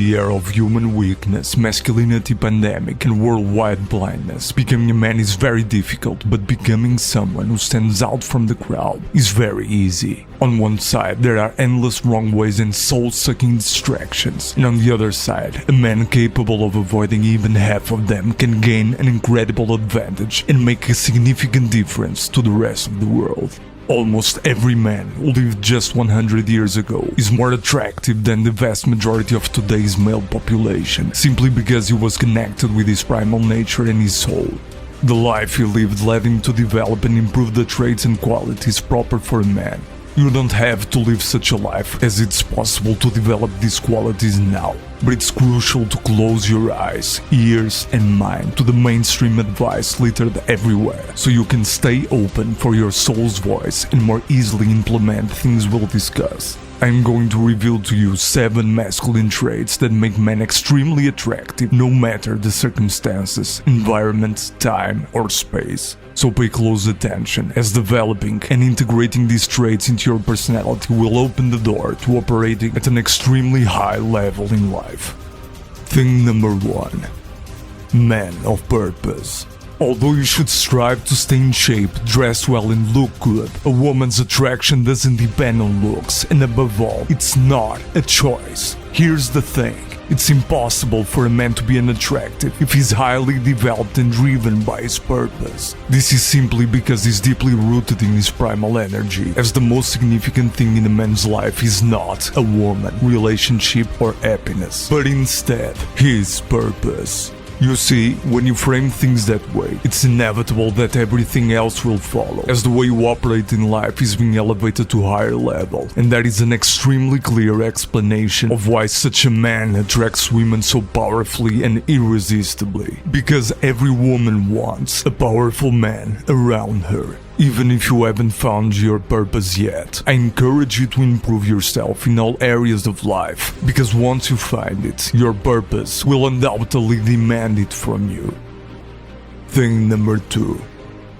the era of human weakness, masculinity pandemic, and worldwide blindness, becoming a man is very difficult, but becoming someone who stands out from the crowd is very easy. On one side, there are endless wrong ways and soul-sucking distractions, and on the other side, a man capable of avoiding even half of them can gain an incredible advantage and make a significant difference to the rest of the world. Almost every man who lived just 100 years ago is more attractive than the vast majority of today's male population, simply because he was connected with his primal nature and his soul. The life he lived led him to develop and improve the traits and qualities proper for a man. You don't have to live such a life, as it's possible to develop these qualities now, but it's crucial to close your eyes, ears and mind to the mainstream advice littered everywhere, so you can stay open for your soul's voice and more easily implement things we'll discuss. I'm going to reveal to you 7 masculine traits that make men extremely attractive no matter the circumstances, environment, time or space. So pay close attention, as developing and integrating these traits into your personality will open the door to operating at an extremely high level in life. Thing number 1. Man of purpose. Although you should strive to stay in shape, dress well and look good, a woman's attraction doesn't depend on looks, and above all, it's not a choice. Here's the thing. It's impossible for a man to be unattractive if he's highly developed and driven by his purpose. This is simply because he's deeply rooted in his primal energy, as the most significant thing in a man's life is not a woman, relationship or happiness, but instead his purpose. You see, when you frame things that way, it's inevitable that everything else will follow, as the way you operate in life is being elevated to a higher level, and that is an extremely clear explanation of why such a man attracts women so powerfully and irresistibly. Because every woman wants a powerful man around her. Even if you haven't found your purpose yet, I encourage you to improve yourself in all areas of life, because once you find it, your purpose will undoubtedly demand it from you. Thing number 2.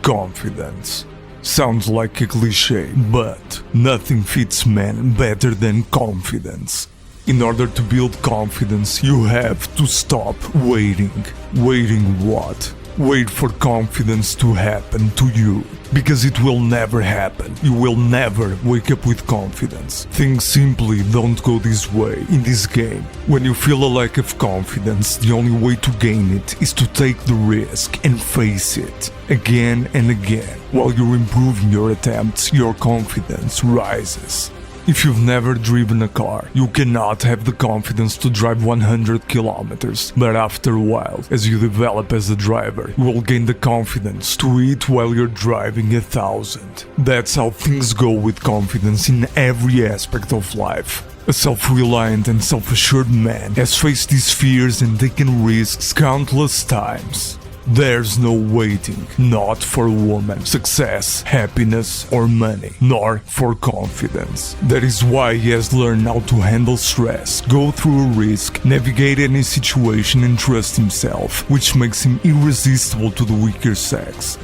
Confidence. Sounds like a cliche, but nothing fits men better than confidence. In order to build confidence, you have to stop waiting. Waiting what? Wait for confidence to happen to you, because it will never happen. You will never wake up with confidence. Things simply don't go this way in this game. When you feel a lack of confidence, the only way to gain it is to take the risk and face it again and again. While you're improving your attempts, your confidence rises. If you've never driven a car, you cannot have the confidence to drive 100 kilometers, but after a while, as you develop as a driver, you will gain the confidence to eat while you're driving 1,000. That's how things go with confidence in every aspect of life. A self-reliant and self-assured man has faced his fears and taken risks countless times. There's no waiting, not for a woman, success, happiness or money, nor for confidence. That is why he has learned how to handle stress, go through a risk, navigate any situation and trust himself, which makes him irresistible to the weaker sex.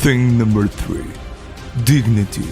Thing number 3. Dignity.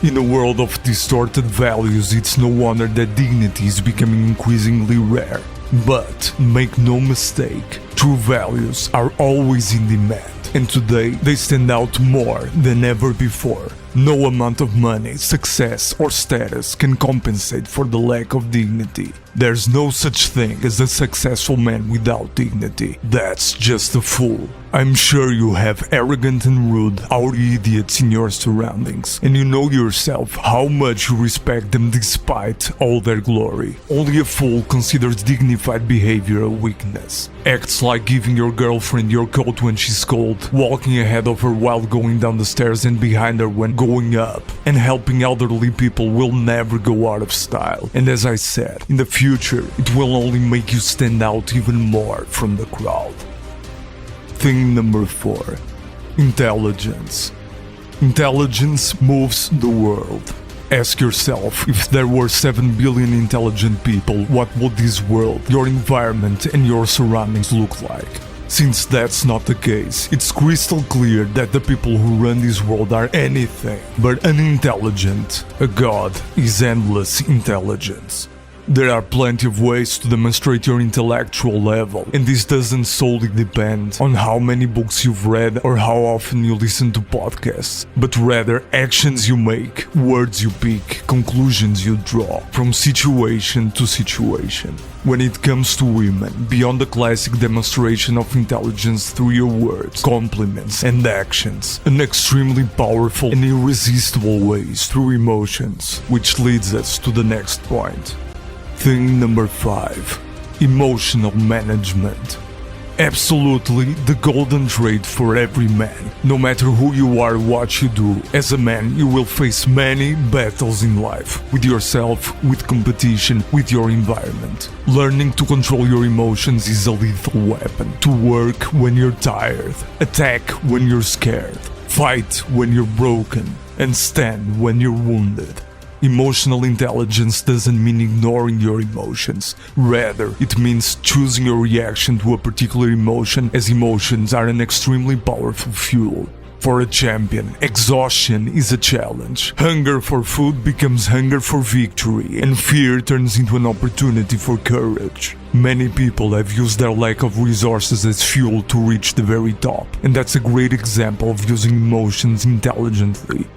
In a world of distorted values, it's no wonder that dignity is becoming increasingly rare. But make no mistake, true values are always in demand, and today they stand out more than ever before. No amount of money, success or status can compensate for the lack of dignity. There's no such thing as a successful man without dignity. That's just a fool. I'm sure you have arrogant and rude, rowdy idiots in your surroundings, and you know yourself how much you respect them despite all their glory. Only a fool considers dignified behavior a weakness. Acts like giving your girlfriend your coat when she's cold, walking ahead of her while going down the stairs and behind her when going up, and helping elderly people will never go out of style. And as I said, in the future, it will only make you stand out even more from the crowd. Thing number 4. Intelligence. Intelligence moves the world. Ask yourself, if there were 7 billion intelligent people, what would this world, your environment and your surroundings look like? Since that's not the case, it's crystal clear that the people who run this world are anything but unintelligent. A god is endless intelligence. There are plenty of ways to demonstrate your intellectual level, and this doesn't solely depend on how many books you've read or how often you listen to podcasts, but rather actions you make, words you pick, conclusions you draw, from situation to situation. When it comes to women, beyond the classic demonstration of intelligence through your words, compliments, and actions, an extremely powerful and irresistible way is through emotions, which leads us to the next point. Thing number 5. Emotional management. Absolutely the golden trait for every man. No matter who you are, what you do, as a man you will face many battles in life. With yourself, with competition, with your environment. Learning to control your emotions is a lethal weapon. To work when you're tired, attack when you're scared, fight when you're broken, and stand when you're wounded. Emotional intelligence doesn't mean ignoring your emotions. Rather, it means choosing your reaction to a particular emotion, as emotions are an extremely powerful fuel. For a champion, exhaustion is a challenge. Hunger for food becomes hunger for victory, and fear turns into an opportunity for courage. Many people have used their lack of resources as fuel to reach the very top, and that's a great example of using emotions intelligently.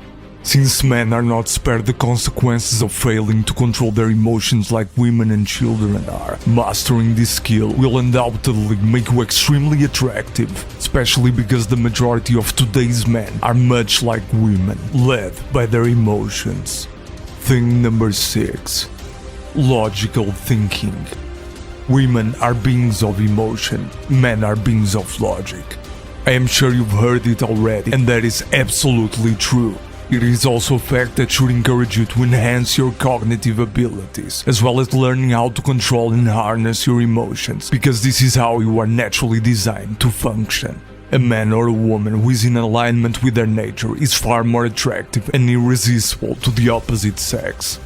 Since men are not spared the consequences of failing to control their emotions like women and children are, mastering this skill will undoubtedly make you extremely attractive, especially because the majority of today's men are much like women, led by their emotions. Thing number 6. Logical thinking. Women are beings of emotion, men are beings of logic. I am sure you've heard it already, and that is absolutely true. It is also a fact that should encourage you to enhance your cognitive abilities, as well as learning how to control and harness your emotions, because this is how you are naturally designed to function. A man or a woman who is in alignment with their nature is far more attractive and irresistible to the opposite sex.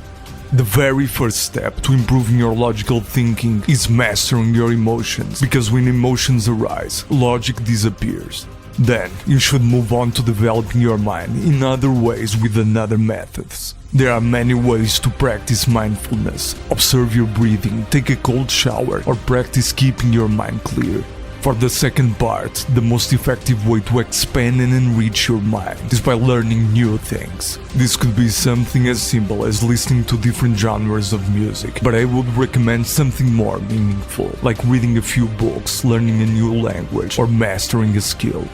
The very first step to improving your logical thinking is mastering your emotions, because when emotions arise, logic disappears. Then, you should move on to developing your mind in other ways with other methods. There are many ways to practice mindfulness. Observe your breathing, take a cold shower, or practice keeping your mind clear. For the second part, the most effective way to expand and enrich your mind is by learning new things. This could be something as simple as listening to different genres of music, but I would recommend something more meaningful, like reading a few books, learning a new language, or mastering a skill.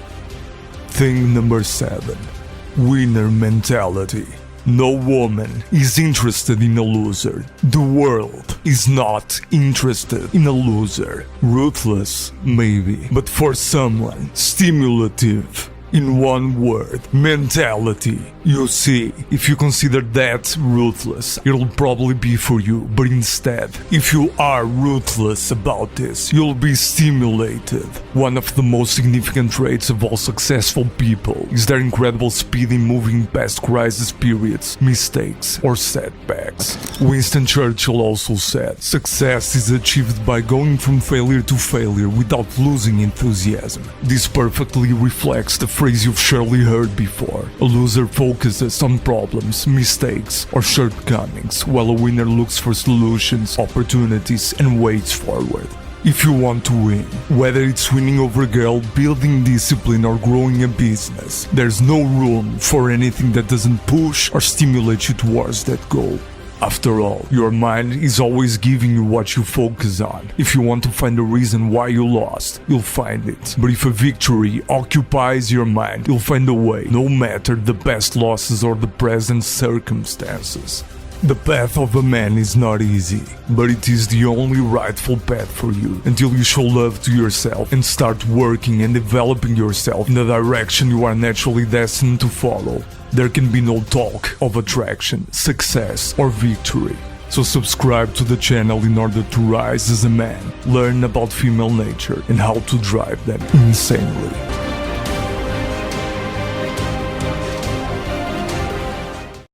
Thing number 7. Winner mentality. No woman is interested in a loser. The world is not interested in a loser. Ruthless, maybe, but for someone stimulative. In one word, mentality. You see, if you consider that ruthless, it'll probably be for you, but instead, if you are ruthless about this, you'll be stimulated. One of the most significant traits of all successful people is their incredible speed in moving past crisis periods, mistakes, or setbacks. Winston Churchill also said, "Success is achieved by going from failure to failure without losing enthusiasm." This perfectly reflects the phrase you've surely heard before. A loser focuses on problems, mistakes, or shortcomings, while a winner looks for solutions, opportunities, and ways forward. If you want to win, whether it's winning over a girl, building discipline, or growing a business, there's no room for anything that doesn't push or stimulate you towards that goal. After all, your mind is always giving you what you focus on. If you want to find a reason why you lost, you'll find it. But if a victory occupies your mind, you'll find a way, no matter the past losses or the present circumstances. The path of a man is not easy, but it is the only rightful path for you until you show love to yourself and start working and developing yourself in the direction you are naturally destined to follow. There can be no talk of attraction, success, or victory. So subscribe to the channel in order to rise as a man, learn about female nature and how to drive them insanely.